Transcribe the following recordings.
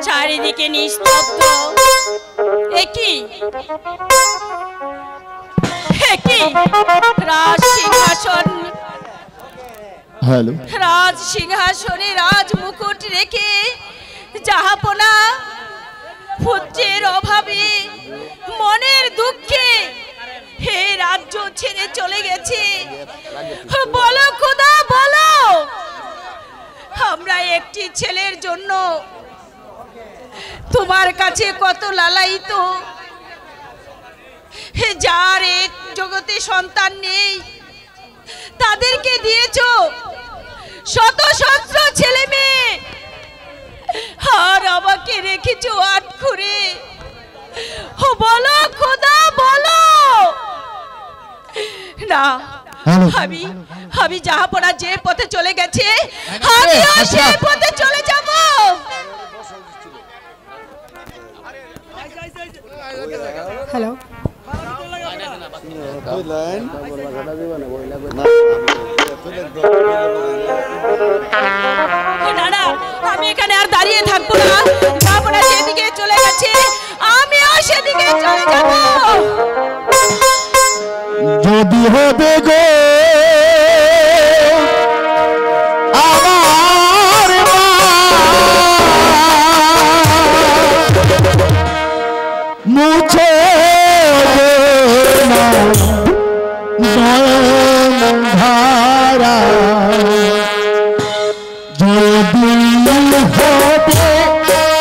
চারিদিকে নিস্তব্ধ। একই রাজ সিংহাসন, রাজ সিংহাসনে রাজ মুকুট রেখে জাহাপনা পুত্রের অভাবে মনের দুঃখে হে রাজ্য ছেড়ে চলে গেছে। বলো খোদা বলো, আমরা একটি ছেলের জন্য তোমার কাছে কত লালায়িত। যার এক জগতে সন্তান নেই তাদেরকে দিয়েছো শত শত ছেলে মেয়ে, আর আমাকে রেখেছো আটখুরে। বলো খোদা বলো। না, আমি জাহাপনা যে পথে চলে গেছে আমিও সেই পথে চলে যাব। হ্যালো, না, আমি এখানে আর দাঁড়িয়ে থাকবো না। জাহাপনা যেদিকে চলে গেছে আমিও সেদিকে চলে যাব। যদি হবে গো আমার মুছে ধারা, যদি হবে আমার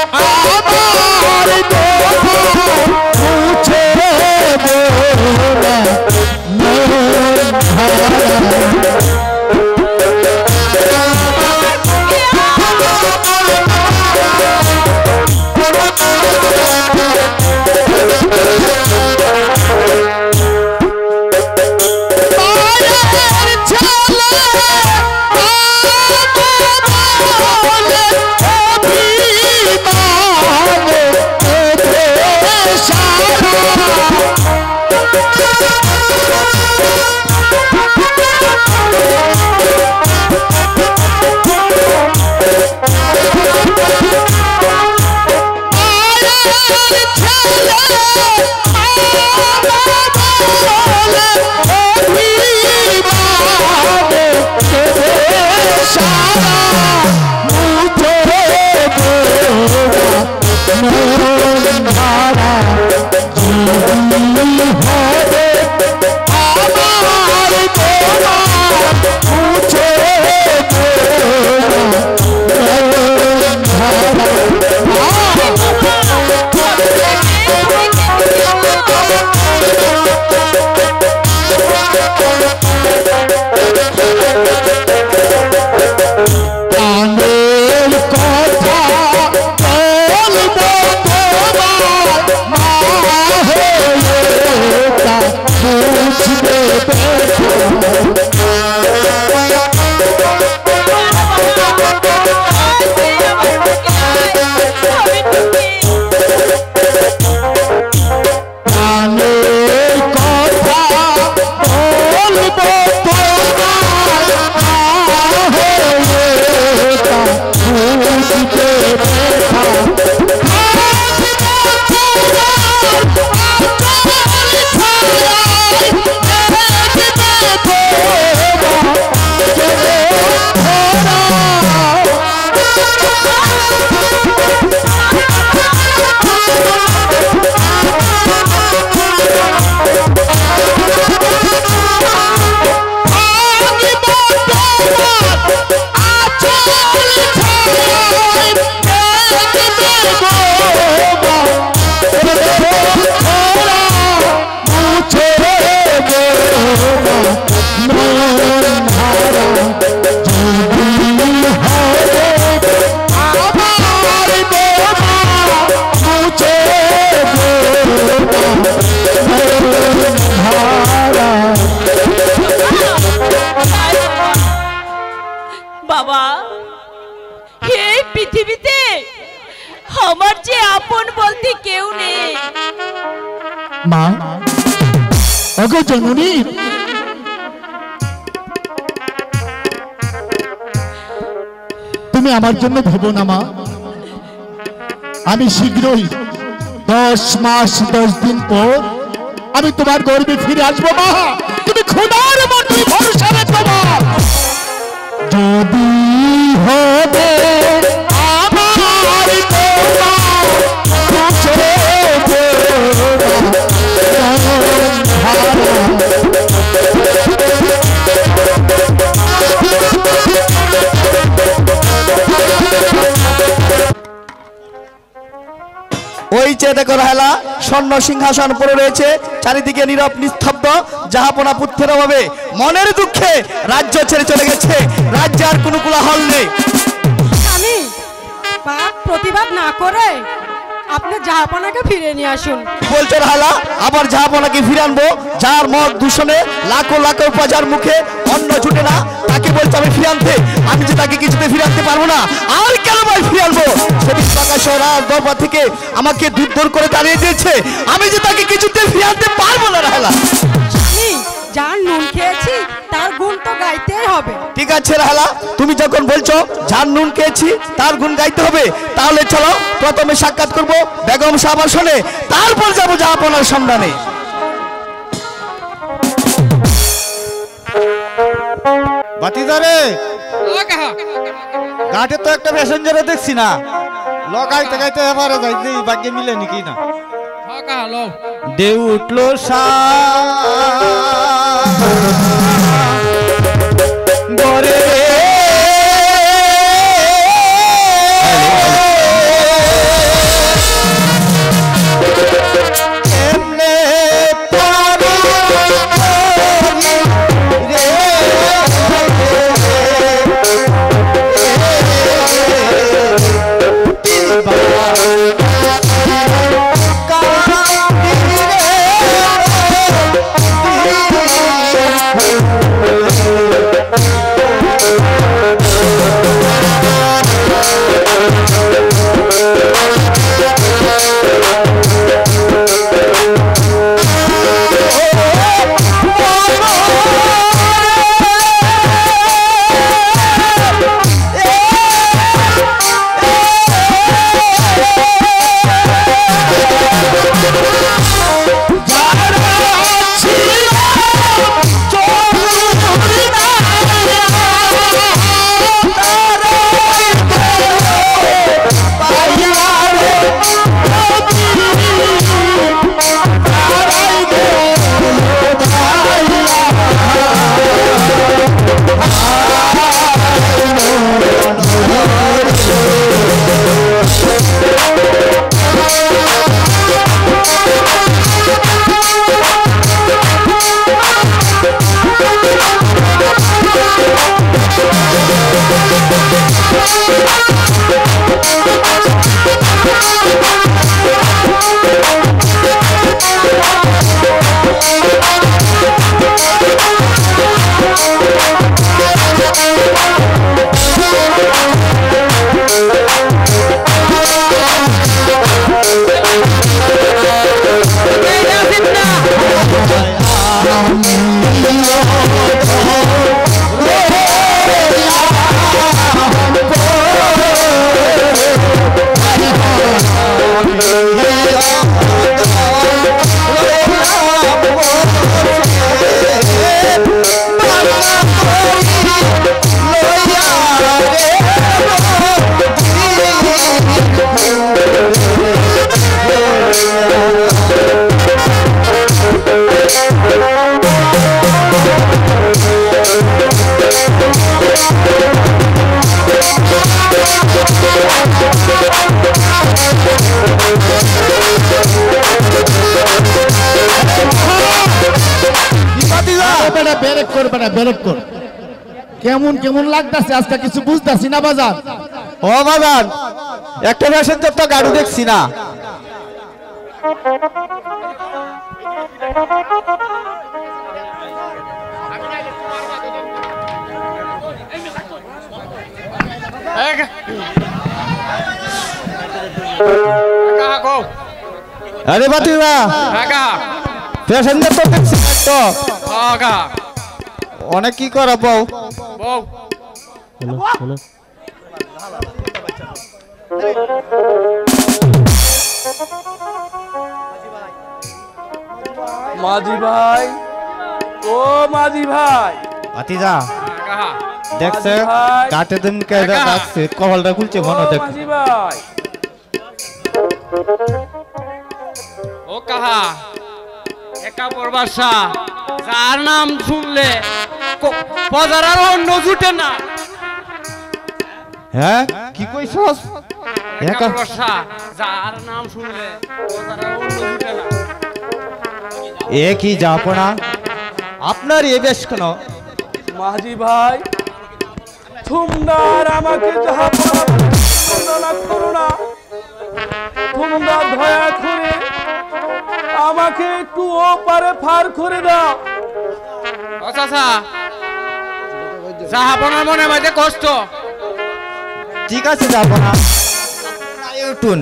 মুছে মা ওগো জননী তুমি আমার জন্য ভেবো না মা, আমি শীঘ্রই 10 মাস 10 দিন পর আমি তোমার গর্ভে ফিরে আসবো মা। তুমি খোদার মতো ভরসা রেখো মা। যদি হবে আমার ওই যে দেখো রাহেলা, স্বর্ণ সিংহাসন পড়ে রয়েছে, চারিদিকে নীরব নিস্তব্ধ। জাহাপনা পুত্রের অভাবে মনের দুঃখে রাজ্য ছেড়ে চলে গেছে, রাজ্যে আর কোনো কোলাহল নেই। স্বামী, পাপ প্রতিবাদ না করে আপনি জাহাপনাকে ফিরে নিয়ে আসুন। বলছো রাহেলা, আবার জাহাপনাকে ফিরে আনবো? যার মদ দূষণে লাখো লাখো প্রজার মুখে অন্ন ছুটে না, তাকে বলছো আমি ফিরে আনতে? আমি যে তাকে কিছুতে ফিরে আনতে পারবো না, আর কেন ভাই ফিরে আনবো? সেদিন প্রকাশ দরবার থেকে আমাকে দূর দূর করে দাঁড়িয়ে দিয়েছে, আমি যে তাকে কিছুতে ফিরে আনতে পারবো না রাহেলা। স্বামী, যার নুন খেয়েছি তার গুণ তো গাইতেই হবে। ঠিক আছে রাহেলা, তুমি যখন বলছো যার নুন খেয়েছি তার গুণ গাইতে হবে, তাহলে চলো প্রথমে সাক্ষাৎ করব বেগম সাহেব আসনে, তারপর যাবো জাহাপনার সন্ধানে। বাতিদারে ঘাটে তো একটা প্যাসেঞ্জারে দেখছি না, লগাইতে গাইতে এবারে যাইতে ভাগ্যে মিলে নাকি না। ঢেউ উঠলো সাগরে কেমন কেমন লাগতেছে আজকে, কিছু বুঝতেছি না বাজার। ও বাজার, একটা প্যাসেঞ্জার তো গাড়ি দেখছি না। আরে বাতিদা, প্যাসেঞ্জার তো দেখছি না তো। অনেক কি করা বউ? মাঝি ভাই, ও মাঝি ভাই, ভাতিজা দেখছে কাটে দিন কে ডাকছে কপালটা খুলছে মনে দেখ মাঝি ভাই। ও কাহা একা পরবাসা যার নাম শুনলে বাজার আর অন্য জুটে না। হ্যাঁ কি কইছস? একা পরবাসা যার নাম শুনলে বাজার আর অন্য জুটে না। এ কি যাপনা আপনার এ বেশ কেন? মাঝি ভাই, তোমরা আমাকে যাহা বলা করো না, তোমরা দয়া করে আমাকে একটু ওপারে ফার করে দাও। ও চাচা জাহাপনার মনে মধ্যে কষ্ট। ঠিক আছে যাপনা, উঠুন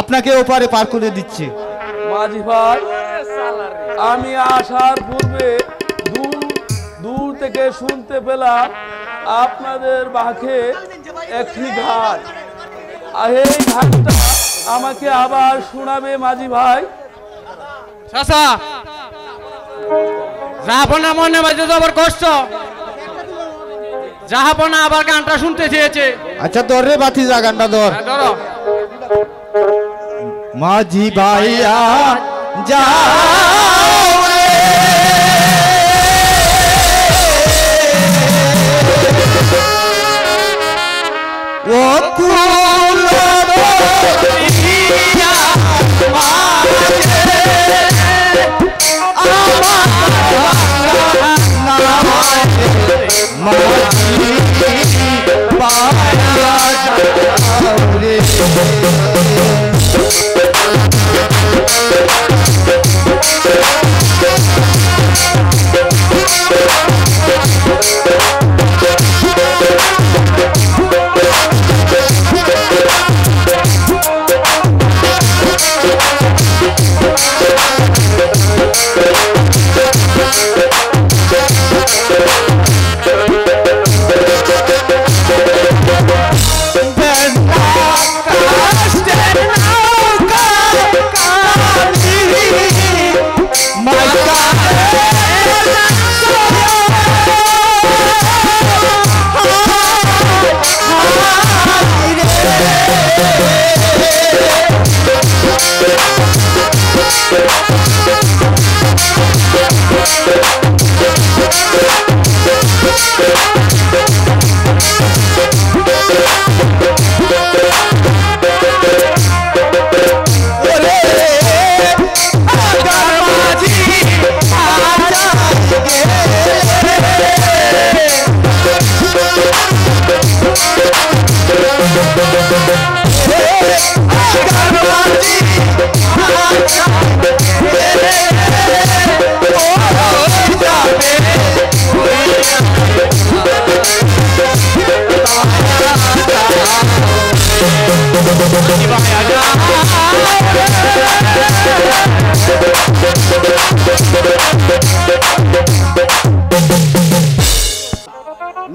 আপনাকে ওপারে পার করে দিচ্ছি। মাঝি ভাই, আমি আসার পূর্বে দূর থেকে শুনতে পেলাম আপনাদের বাঁকে একটি ঘাট। এই ঘাটটা আমাকে আবার শোনাবে মাঝি ভাই? চাচা জাহাপনার মনে মধ্যে যাবার কষ্ট, জাহাপনা আবার গানটা শুনতে চেয়েছে। আচ্ছা ধর রে ভাতিজা, গানটা ধর। ধরো। মাঝি ভাইয়া যাও ও কুল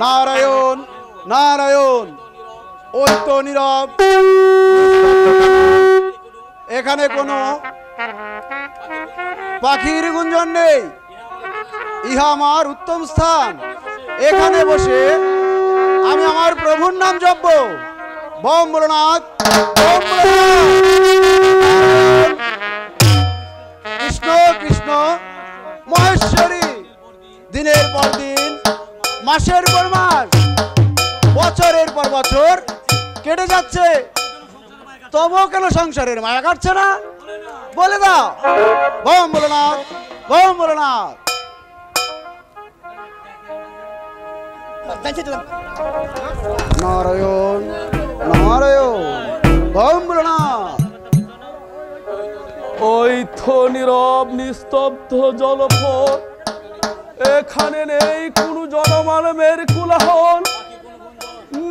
নারায়ণ নারায়ণ। ওই তো নীরব, এখানে কোনো পাখির গুঞ্জন নেই। ইহা আমার উত্তম স্থান। এখানে বসে আমি আমার প্রভুর নাম জপব। বম ভোলানাথ, বম ভোলানাথ। কৃষ্ণ কৃষ্ণ মহেশ্বরী। দিনের পর দিন, মাসের পর মাস, বছরের পর বছর কেটে যাচ্ছে, তবুও কেন সংসারের মায়া কাটছে না? বলে দাও। বম ভোলানাথ, বম ভোলানাথ। নারায়ণ নারায়ণ, বম ভোলানাথ। ওই তো নীরব নিস্তব্ধ জলপথ, এখানে নেই কোনো জনমানবের কোলাহল,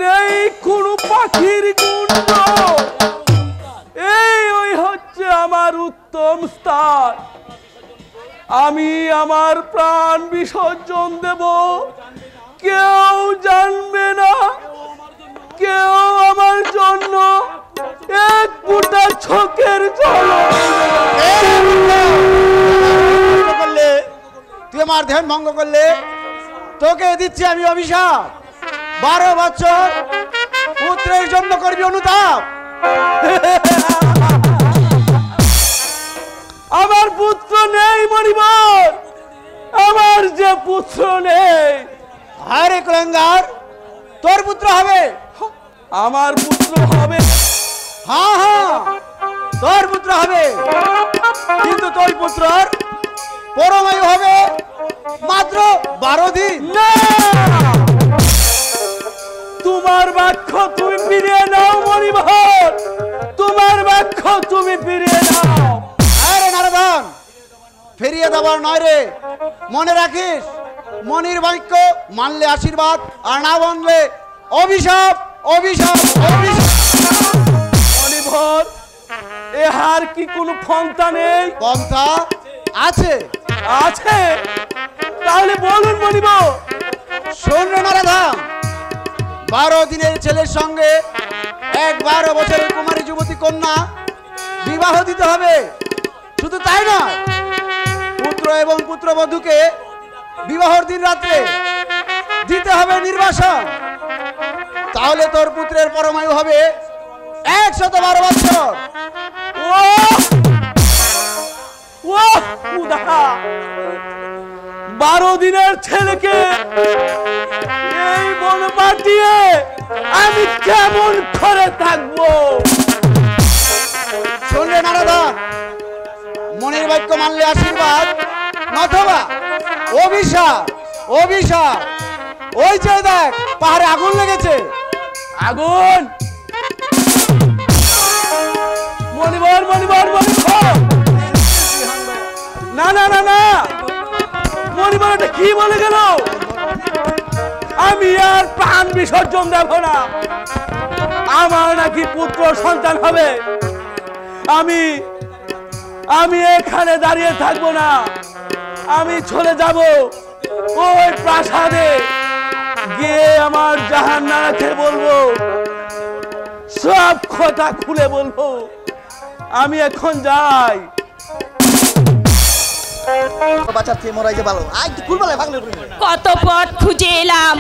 নেই কোনো পাখির গুঞ্জ। এই ওই হচ্ছে আমার উত্তম স্থান। আমি আমার প্রাণ বিসর্জন দেব, কেউ জানবে না, করলে, তুই আমার ধ্যান ভঙ্গ করলে, তোকে দিচ্ছি আমি অভিশাপ। 12 বছর পুত্রের জন্য করবি অনুতাপ। আমার পুত্র নেই মণিবর, আমার যে পুত্র নেই। আরে কুলাঙ্গার, তোর পুত্র হবে। আমার পুত্র হবে। হ্যাঁ হ্যাঁ, তোর পুত্র হবে, কিন্তু তোর পুত্রর পরমায়ু হবে মাত্র 12 দিন। না, তোমার বাক্য তুমি ফিরিয়ে নাও মণিবর, তোমার বাক্য তুমি ফিরিয়ে নাও। আরে নারদন, ফিরিয়ে দেবার নয় রে, মনে রাখিস মনির বাক্য মানলে আশীর্বাদ, আর না মানলে অভিশাপ অভিশাপ অভিশাপ। মণিবর, এহার কি কোনো পন্থা নেই? পন্থা আছে। আছে? তাহলে বলুন মণিবর। শোন রে নারদন, 12 দিনের ছেলের সঙ্গে 12 বছরের কুমারী যুবতী কন্যা বিবাহ দিতে হবে। শুধু তাই নয়, পুত্র এবং পুত্রবধূকে বিবাহর দিন রাত্রে দিতে হবে নির্বাসন। তাহলে তোর পুত্রের পরমায়ু হবে 112 বছর। 12 দিনের ছেলেকে এই বন পাঠিয়ে আমি কেমন করে থাকবো? শোন রে নারদন, মনির বাক্য মানলে আশীর্বাদ, নথবা অভিশাপ অভিশাপ। ওই যে দেখ, পাহাড়ে আগুন লেগেছে। আগুন? মণিবর মণিবর মণিবর, না না না না, মণিবর এটা কি বলে গেল? আমি আর প্রাণ বিসর্জন দেব না। আমার নাকি পুত্র সন্তান হবে। আমি এখানে দাঁড়িয়ে থাকবো না, আমি চলে যাব ওই প্রাসাদে গিয়ে আমার জাহান্নামকে বলবো, সব কথা খুলে বলবো। আমি এখন যাই। কত পথ খুঁজে এলাম,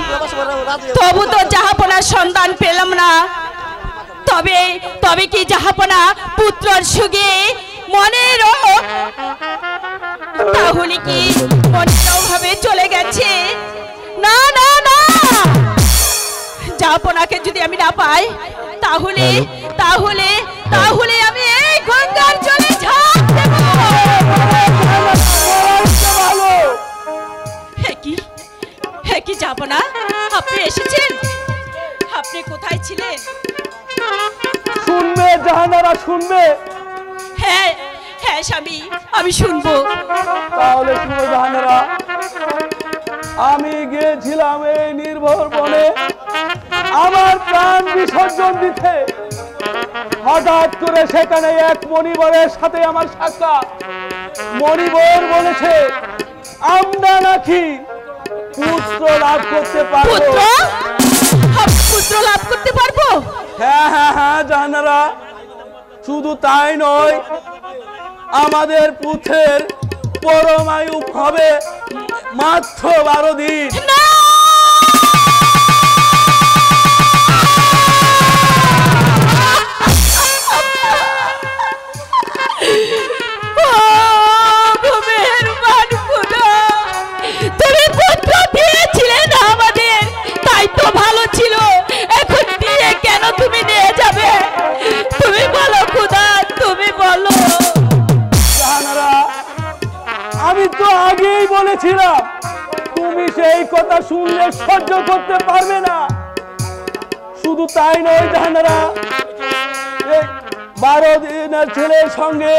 তবু তো জাহাপনার সন্ধান পেলাম না। তবে কি জাহাপনা পুত্রর সুগে মনের, তাহলে কি মনের ভাবে চলে গেছে? না না না, জাহাপনাকে যদি আমি না পাই, তাহলে তাহলে তাহলে আমি এই গঙ্গার জলে ঝাঁপ দেব। হে কি জাহাপনা, আপনি এসেছেন? আপনি কোথায় ছিলেন? শুনবে জাহানারা, শুনবে? হ্যাঁ হ্যাঁ স্বামী, আমি শুনবো। তাহলে শুনো জাহানারা, আমি গিয়েছিলাম এই নির্ভর বনে আমার প্রাণ বিসর্জন দিতে। হঠাৎ করে সেখানে এক মণিবরের সাথে আমার সাক্ষাৎ। মণিবর বলেছে আমরা নাকি পুত্র লাভ করতে পারবো। পুত্র লাভ করতে পারবো? হ্যাঁ হ্যাঁ হ্যাঁ জাহানারা, শুধু তাই নয়, আমাদের পুত্রের পরমায়ু হবে মাত্র 12 দিন। তুমি পুত্র দিয়েছিলে না আমাদের, তাই তো ভালো ছিল। এখন দিয়ে কেন তুমি নিয়ে যাবে? তুমি বলো খুদা, তুমি বলো। জাহানারা, আমি তো আগেই বলেছিলাম তুমি সেই কথা শুনলে সহ্য করতে পারবে না। শুধু তাই নয় জাহানারা, 12 দিনের ছেলের সঙ্গে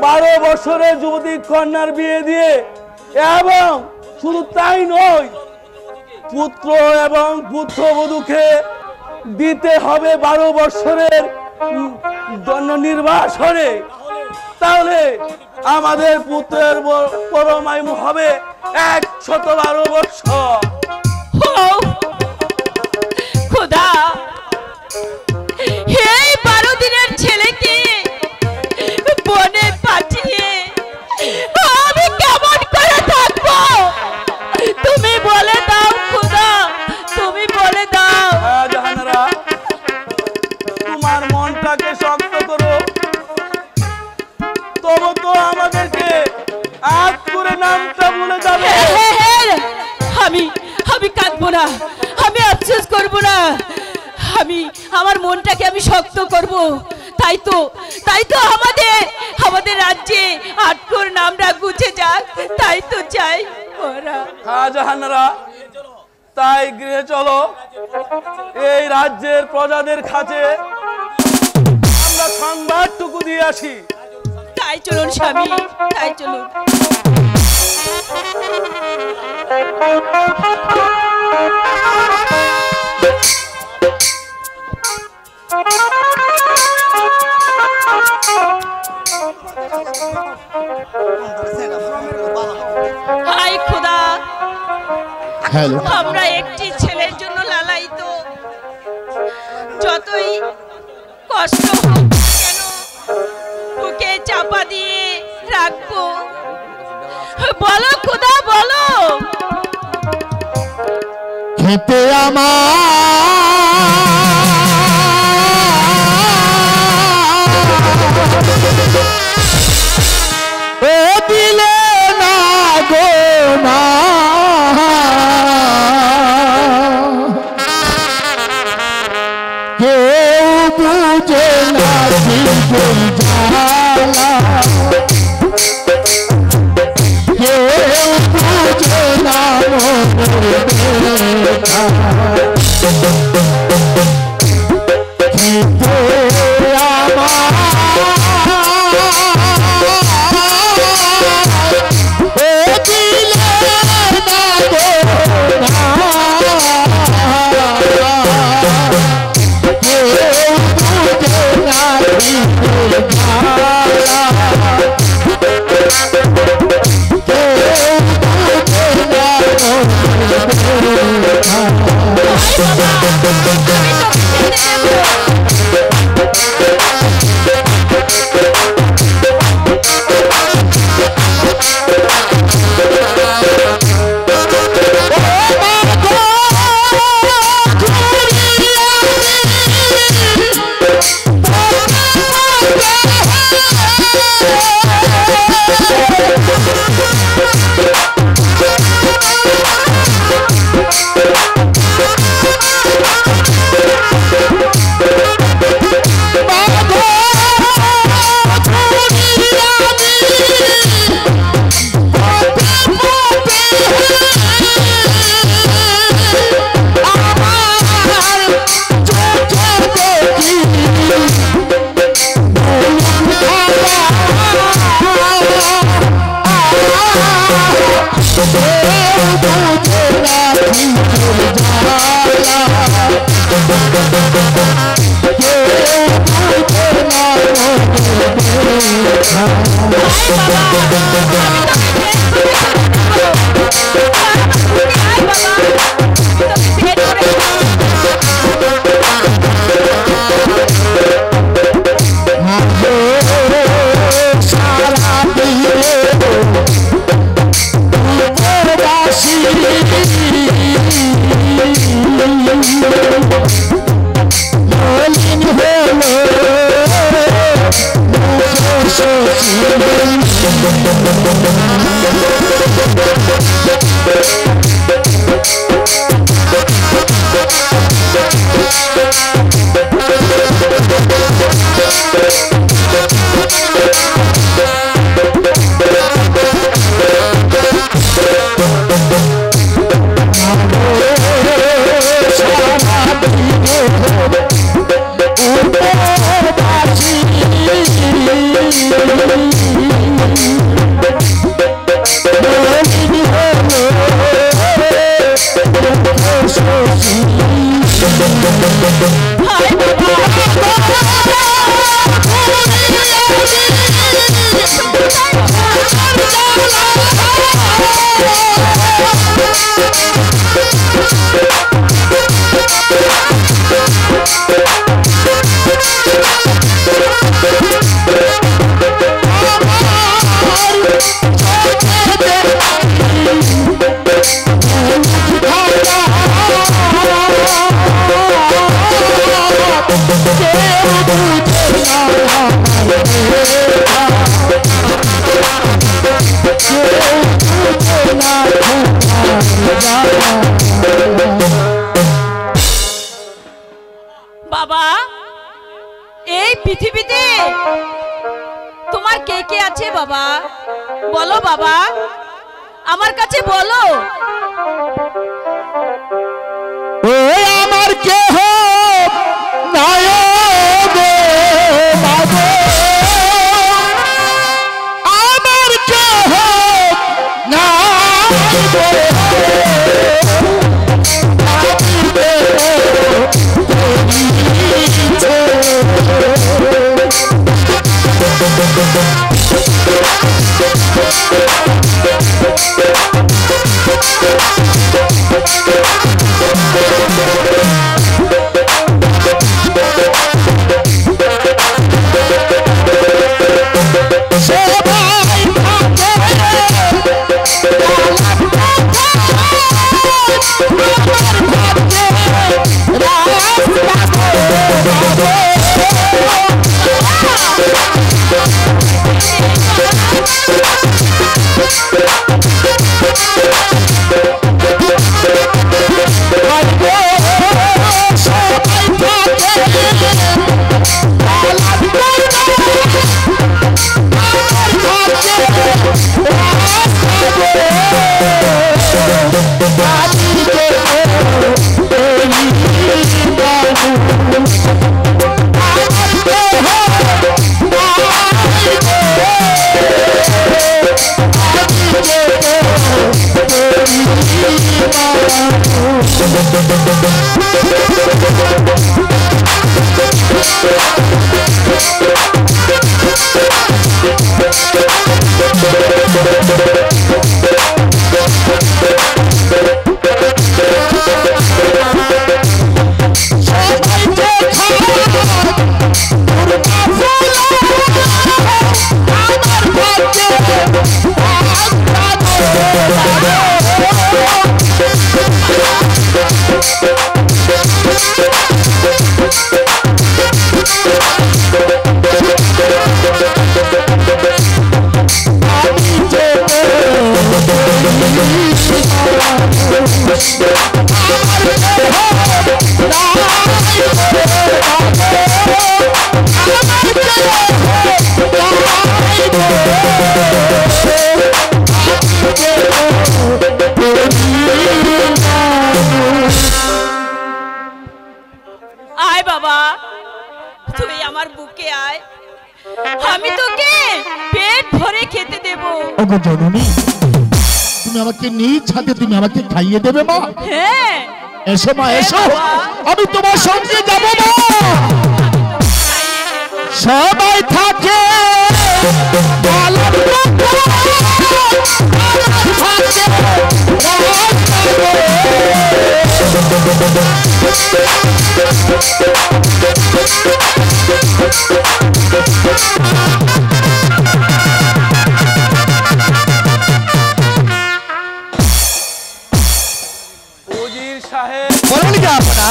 12 বছরের যুবতী কন্যার বিয়ে দিয়ে, এবং শুধু তাই নয়, পুত্র এবং পুত্রবধূকে দিতে হবে 12 বছরের জন্য নির্বাসনে। তাহলে আমাদের পুত্রের পরমায়ু হবে 112 বছর। খোদা, এই 12 দিনের ছেলেকে স্বামী, আমার মনটাকে আমি শক্ত করব। তাই তো আমাদের রাজ্যে আটকর নামটা গুছে যাক, তাই তো চাই ওরা। হ্যাঁ জাহানারা, তাই গৃহে চলো। এই রাজ্যের প্রজাদের কাছে আমরা সংবাদটুকু দিয়ে আসি। তাই চলুন স্বামী, তাই চলুন। হাই খোদা, হ্যালো, আমরা একটি ছেলের জন্য লালায়িত। যতই কষ্ট হোক না কেন বুকে চাপা দিয়ে রাখবো। বলো খোদা, বলো। খেতে ও দিলে না গো না, কেউ বুঝে না জীবন জ্বালা, কেউ বুঝে না মনের ব্যথা। খেতে Yeah. বাবা, এই পৃথিবীতে তোমার কে কে আছে বাবা? বলো বাবা, আমার কাছে বলো। ও আমার কেহ নাই গো বাবা, আমার কেহ নাই গো, আয় বাবা, তুই আমার বুকে আয়, আমি তোকে পেট ভরে খেতে দেব। ওগো জননী, তুমি আমাকে নিজ হাতে তুমি আমাকে খাইয়ে দেবে মা? হ্যাঁ, এসো মা এসো, আমি তোমার সঙ্গে যাব মা। সবাই থাকে উজির সাহেব, বলুন কি আপনারা?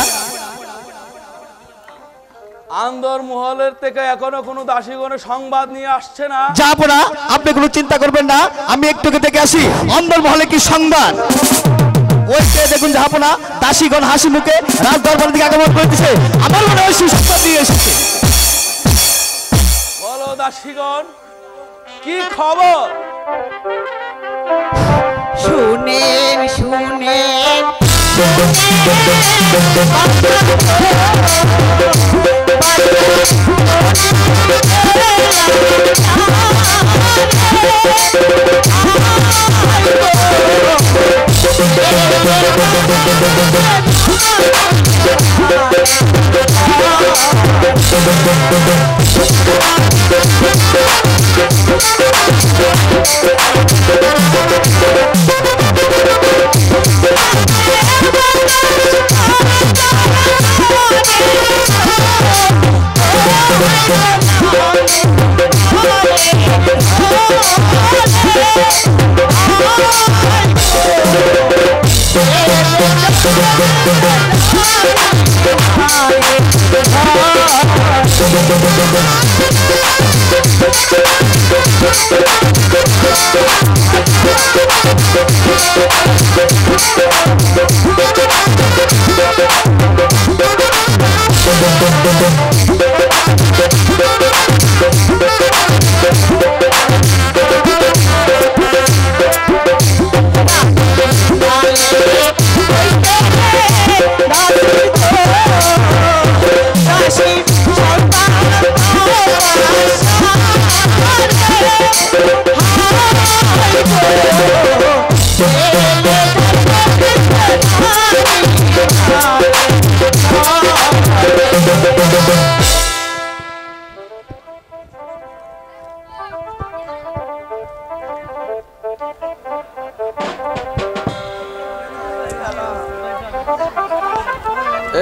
আন্দর মহলের থেকে এখনো কোনো দাসীগণের সংবাদ নিয়ে আসছে না। যাবো না, আপনি কোনো চিন্তা করবেন না, আমি একটুকে দেখে আসি অন্দর মহলে কি সংবাদ। ওই যে দেখুন যাবো না, দাসীগণ হাসি মুখে রাজ দরবার দিকে আগমন করতেছে, আমার মনে হয় সুসংবাদ নিয়ে এসেছে। বলো দাসীগণ, কি খবর? শুনেন শুনেন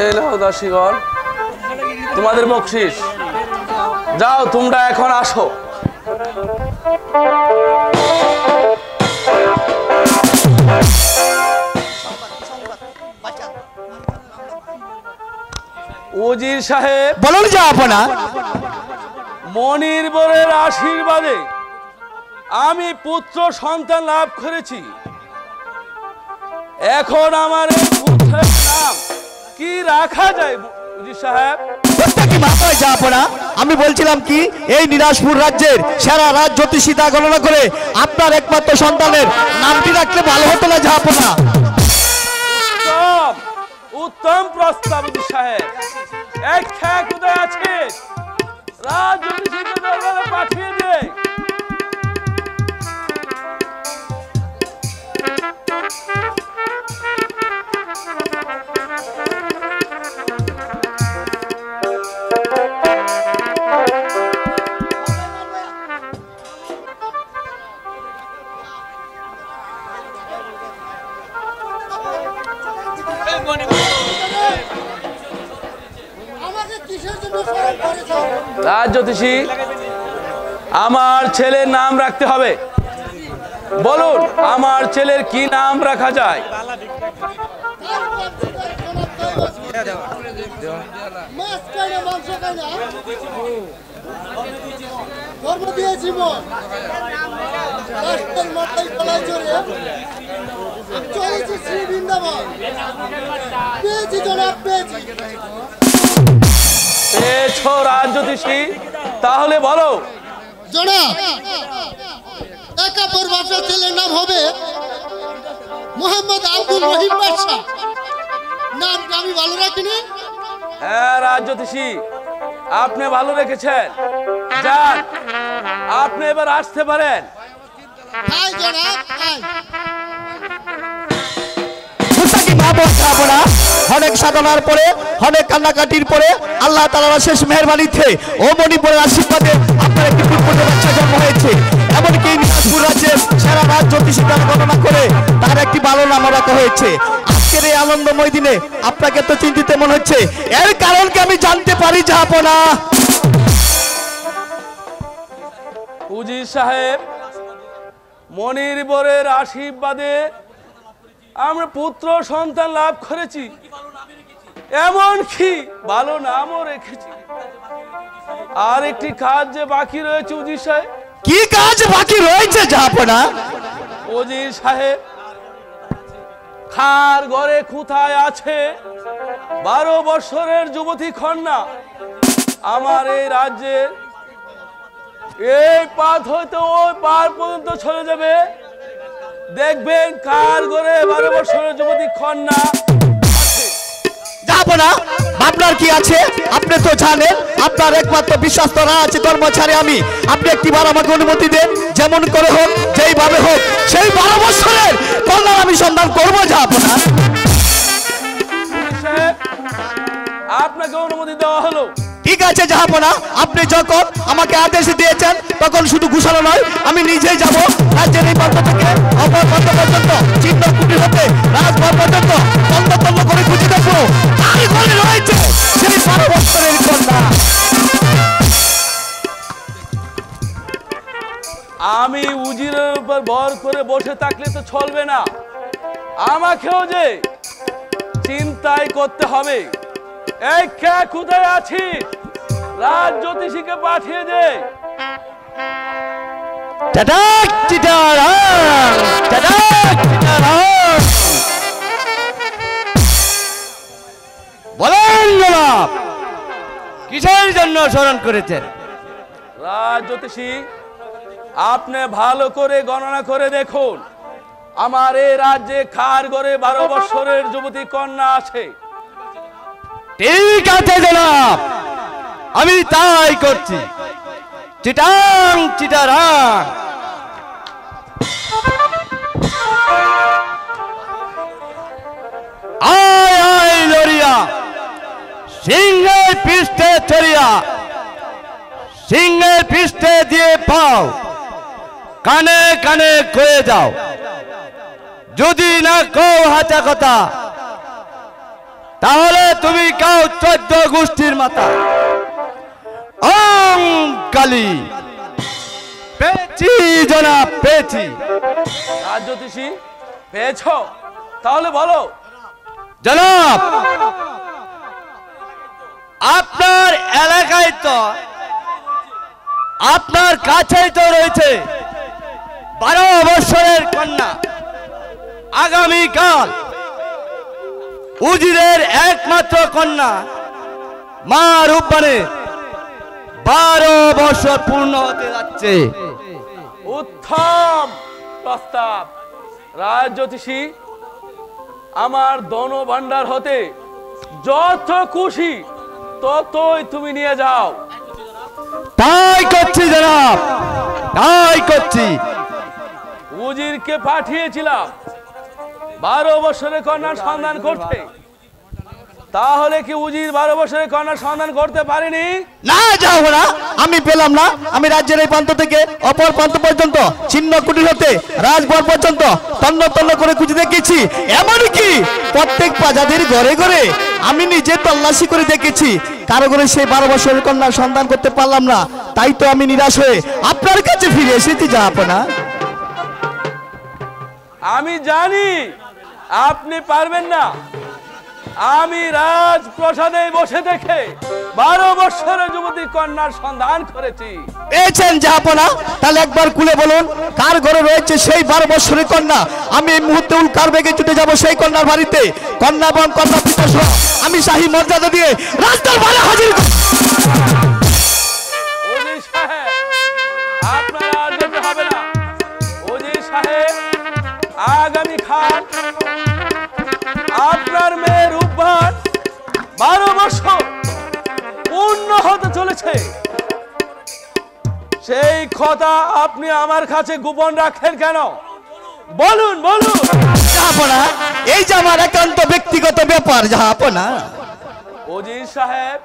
এই নাও দাসীগণ তোমাদের বকশিস। যাও তোমরা এখন আসো। উজির সাহেব বলুন জাহাপনা। মনির বরের আশীর্বাদে আমি পুত্র সন্তান লাভ করেছি। এখন আমার এই পুত্রের নাম কি রাখা যায় উজির সাহেব? আমি বলছিলাম কি এই নিরাজপুর রাজ্যের সেরা রাজ জ্যোতিষীতা গণনা করে আপনার একমাত্র সন্তানের নামটি রাখলে ভালো হতো না জাহাপনা? উত্তম উত্তম প্রস্তাব উজির সাহেব। এক খেয়া কোথায় আছে? রাজ জ্যোতিষীকে দরবারে পাঠিয়ে দে। রাজ জ্যোতিষী আমার ছেলের নাম রাখতে হবে। বলুন আমার ছেলের কি নাম রাখা যায়? পেয়েছো রাজ জ্যোতিষী, তাহলে বলো। জনাব একাপর বাদশাহ ছেলের নাম হবে মোহাম্মদ আব্দুল রহিম বাদশাহ। নামটা আমি ভালো রাখিনি? হ্যাঁ রাজ জ্যোতিষী আপনি ভালো রেখেছেন। যান আপনি এবার আসতে পারেন। হাই জনাব হাই। অনেক সাধনার পরে অনেক কান্নাকাটির পরে আল্লাহ তাআলার শেষ মেহেরবানিতে ও মণিপুরের আশীর্বাদে আপনার একটি পুত্র বাচ্চা জন্ম হয়েছে। এমনকি নিরাজপুর রাজ্যের সেরা রাজ জ্যোতিষীতা গণনা করে তার একটি ভালো নাম রাখা হয়েছে। আজকের এই আনন্দময় দিনে আপনাকে তো চিন্তিত মনে হচ্ছে, এর কারণ কি আমি জানতে পারি জাহাপনা? উজির সাহেব মনির বরের আশীর্বাদে আমরা পুত্র সন্তান লাভ করেছি, এমনকি ভালো নামও রেখেছি। আর একটি কাজ যে বাকি রয়েছে উজির সাহেব। কি কাজ বাকি রয়েছে জাহাপনা? উজির সাহেব খার ঘরে কোথায় আছে 12 বছরের যুবতী কন্যা আমার এই রাজ্যের এই পাথ হইতে ওই পার পর্যন্ত চলে যাবে। দেখবেন কার ঘরে 12 বছরের যুবতী কন্যা যাব না। আপনার কি আছে আপনি তো জানেন। আপনার একমাত্র বিশ্বস্ত রাজ কর্মচারী আমি। আপনি একটিবার আমাকে অনুমতি দেন, যেমন করে হোক যেইভাবে হোক সেই 12 বছরের কন্যার আমি সন্ধান করবো। যাব না। আপনাকে অনুমতি দেওয়া হলো। ঠিক আছে জাহাপনা, আপনি যখন আমাকে আদেশ দিয়েছেন তখন শুধু ঘোষণা নয় আমি নিজেই যাব। রাজ্যের এই প্রান্ত থেকে অপর প্রান্ত পর্যন্ত চিহ্ন কুটির হতে রাজভবন পর্যন্ত তন্ন তন্ন করে খুঁজে দেখবো কার ঘরে রয়েছে সেই 12 বছরের কন্যা। আমি উজিরের উপর ভর করে বসে থাকলে তো চলবে না, আমাকেও যে চিন্তাই করতে হবে। এই কে কোথায় আছি? রাজ জ্যোতিষীকে পাঠিয়ে দে। টাটাক চিটারাং, টাটাক চিটারাং। বলেন জনাব, কিসের জন্য স্মরণ করেছেন? রাজ জ্যোতিষী আপনি ভালো করে গণনা করে দেখুন আমার এই রাজ্যে কার ঘরে 12 বছরের যুবতী কন্যা আছে। ঠিক আছে জনাব, আমি তাই করছি। চিটাং চিটারাং। আয় আয় লড়িয়া সিংহের পৃষ্ঠে চড়িয়া, সিংহের পৃষ্ঠে দিয়ে পাও কানে কানে কয়ে যাও, যদি না কও হাঁচা কথা তাহলে তুমি কাউ 14 গোষ্ঠীর মাতা ওম কালী। পেয়েছি জনাব, পেয়েছি। রাজ্যোতিষী পেয়েছ? তাহলে বলো। জনাব, আপনার এলাকায় তো, আপনার কাছেই তো রয়েছে 12 বছরের কন্যা। আগামীকাল উজিরের একমাত্র কন্যা মা রূপবানের 12 বছর পূর্ণ হতে যাচ্ছে। উত্তম প্রস্তাব। রাজ্যোতিষী, আমার ধন ভান্ডার হতে যত খুশি ততই তুমি নিয়ে যাও। তাই করছি জনাব, তাই করছি। উজিরকে পাঠিয়েছিলাম 12 বছরের কন্যার সন্ধান করতে, তাহলে কি উজির 12 বছরের কন্যার সন্ধান করতে পারেনি? না, যাও না, আমি পেলাম না। আমি রাজ্যের এই প্রান্ত থেকে অপর প্রান্ত পর্যন্ত, ছিন্ন কুটির হতে রাজভবন পর্যন্ত তন্ন তন্ন করে খুঁজে দেখেছি। এমনকি প্রত্যেক প্রজাদের ঘরে ঘরে আমি নিজে তল্লাশি করে দেখেছি, কারো ঘরে সেই 12 বছরের কন্যার সন্ধান করতে পারলাম না। তাই তো আমি নিরাশ হয়ে আপনার কাছে ফিরে এসেছি জাহাপনা। আমি জানি আপনি পারবেন না। আমি রাজপ্রাসাদে বসে দেখে 12 বছরের যুবতী কন্যার সন্ধান করেছি। পেয়েছেন জাহাপনা? তাহলে একবার খুলে বলুন কার ঘরে রয়েছে সেই 12 বছরের কন্যা। আমি এই মুহূর্তে উল্কার বেগে ছুটে যাব সেই কন্যার বাড়িতে। কন্যা এবং কন্যা পিতা সহ আমি শাহী মর্যাদা দিয়ে রাজদরবারে হাজির। ওজির সাহেব, আপনার আর যেতে হবে না। ওজির সাহেব, আগামীকাল আপনার মেয়ে রূপবান 12 বছর পূর্ণ হতে চলেছে। সেই কথা আপনি আমার কাছে গোপন রাখেন কেন? বলুন বলুন। জাহাপনা, এই যে আমার একান্ত ব্যক্তিগত ব্যাপার জাহাপনা। ওজির সাহেব,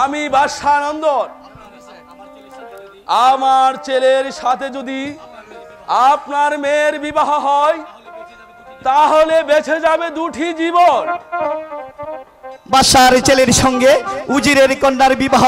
আমি বাদশানন্দন, আমার ছেলের সাথে যদি আপনার মেয়ের বিবাহ হয় তাহলে বেঁচে যাবে 2টি জীবন। বাদশার ছেলের সঙ্গে উজিরের কন্যার বিবাহ,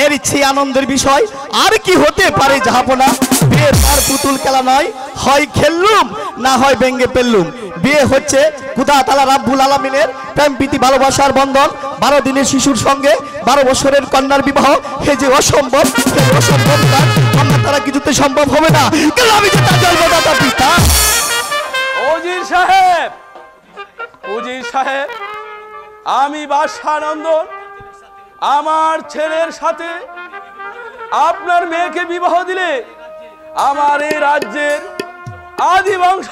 এর ইচ্ছে আনন্দের বিষয় আর কি হতে পারে জাহাপনা? বিয়ে তার পুতুল খেলা নয়, হয় খেললুম না হয় ভেঙ্গে ফেললুম। বিয়ে হচ্ছে খোদা তাআলা রাব্বুল আলামিনের প্রেম প্রীতি ভালোবাসার বন্ধন। 12 দিনের শিশুর সঙ্গে 12 বছরের কন্যার বিবাহ, এই যে অসম্ভব, এই অসম্ভব কাজ আমার দ্বারা কিছুতে সম্ভব হবে না। কারণ আমি যে তার জন্মদাতা পিতা। ওজির সাহেব, ওজির সাহেব, আমি বাদশানন্দন আমার ছেলের সাথে আপনার মেয়েকে বিবাহ দিলে আমার এই রাজ্যের আদি বংশ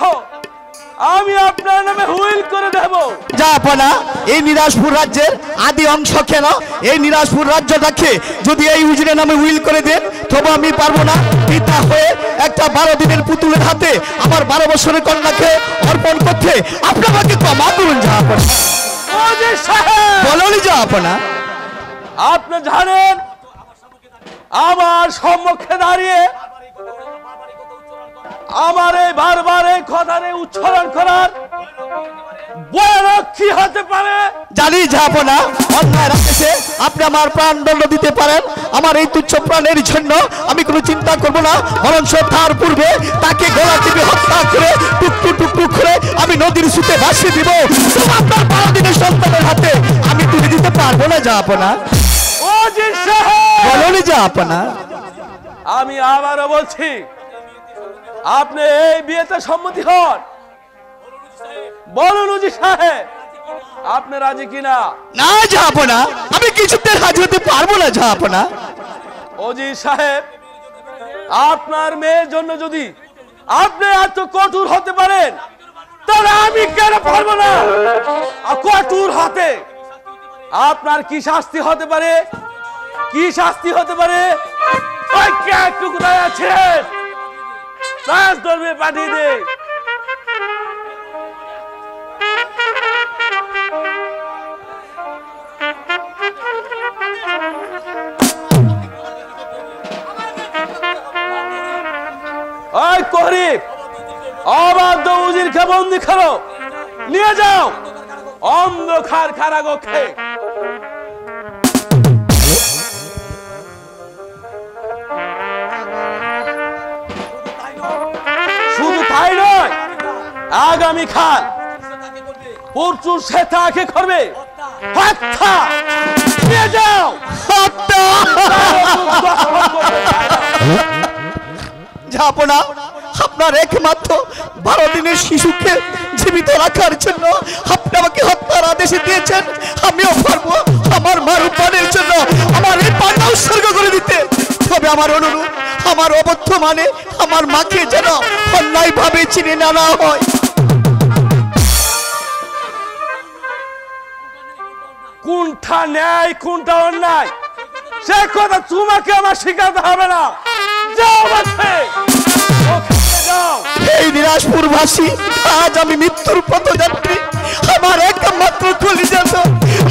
আমি আপনার নামে হুইল করে দেব। জাহাপনা, এই নিরাজপুর রাজ্যের আদি অংশ কেন? এই নিরাজপুর রাজ্যটাকে যদি এই উজিরের নামে হুইল করে দেন তবে আমি পারবো না পিতা হয়ে একটা 12 দিনের পুতুলের হাতে আমার 12 বছরের কন্যাকে অর্পণ করতে। আপনি আমাকে ক্ষমা করুন জাহাপনা। ওজির সাহেব, বলুন জাহাপনা। আপনি জানেন আমার সম্মুখে দাঁড়িয়ে আমার এই বারবার এই কথারে উচ্চারণ করার ভয়ানক কি হতে পারে? জানি জাহাপনা, অন্যায় রাখেছে আপনি আমার প্রাণদণ্ড দিতে পারেন। আমার এই তুচ্ছ প্রাণের জন্য আমি কোনো চিন্তা করব না, বরঞ্চ তার পূর্বে তাকে গলা টিপে হত্যা করে টুকটু টুকটু করে আমি নদীর স্রোতে ভাসিয়ে দিব। আপনার 12 দিনের সন্তানের হাতে আমি তুলে দিতে পারবো না জাহাপনা। ওজির সাহেব, বলুন জাহাপনা। আমি আবারও বলছি, আপনি এই বিয়েতে সম্মতি হন। বলুন ওজির সাহেব, আপনি রাজি কিনা? না জাহাপনা, আমি কিছুতে রাজি হতে পারবো না জাহাপনা। ওজির সাহেব, আপনার মেয়ের জন্য যদি আপনি এত কঠোর হতে পারেন তাহলে আমি কেন পারবো না? কঠোর হাতে আপনার কি শাস্তি হতে পারে? কি শাস্তি হতে পারে? একটু কোথায় আছে? রাজদরবারে পাঠিয়ে দে। ওই করিম, অবাধ্য উজিরকে বন্দি করো, নিয়ে যাও। অন্ধকার কারাগক্ষে শুধু তাই নয়, আগামীকাল প্রচুর সে তাকে করবে হত্যা। নিয়ে যাও হত্যা। জাহাপনা, আপনার একমাত্র 12 দিনের শিশুকে জীবিত রাখার জন্য আপনি আমাকে হত্যার আদেশ দিয়েছেন। আমিও পারবো আমার মার উপানের জন্য আমার এই পাটা উৎসর্গ করে দিতে। তবে আমার অনুরোধ, আমার অবদ্ধ মানে আমার মাকে যেন অন্যায় ভাবে চিনে না হয়। কোনটা ন্যায় কোনটা অন্যায় সে কথা তোমাকে আমার শিখাতে হবে না। যাও বাসে, যাও। এই দিনাজপুরবাসী, আজ আমি মৃত্যুর পথযাত্রী। আমার একমাত্র কলিজা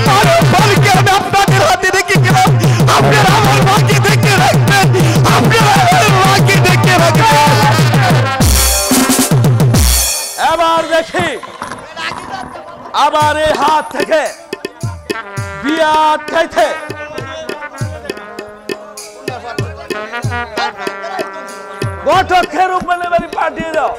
মানব বলকে আমি আপনাদের হাতে রেখে গেলাম। আপনারা আমার মাকে দেখে রাখবেন, আপনারা আমার মাকে দেখে রাখবেন। এবার দেখি আবার এই হাত থেকে বিয়া আটকাইতে ঘটকের উপরে বাড়ি পাঠিয়ে দাও।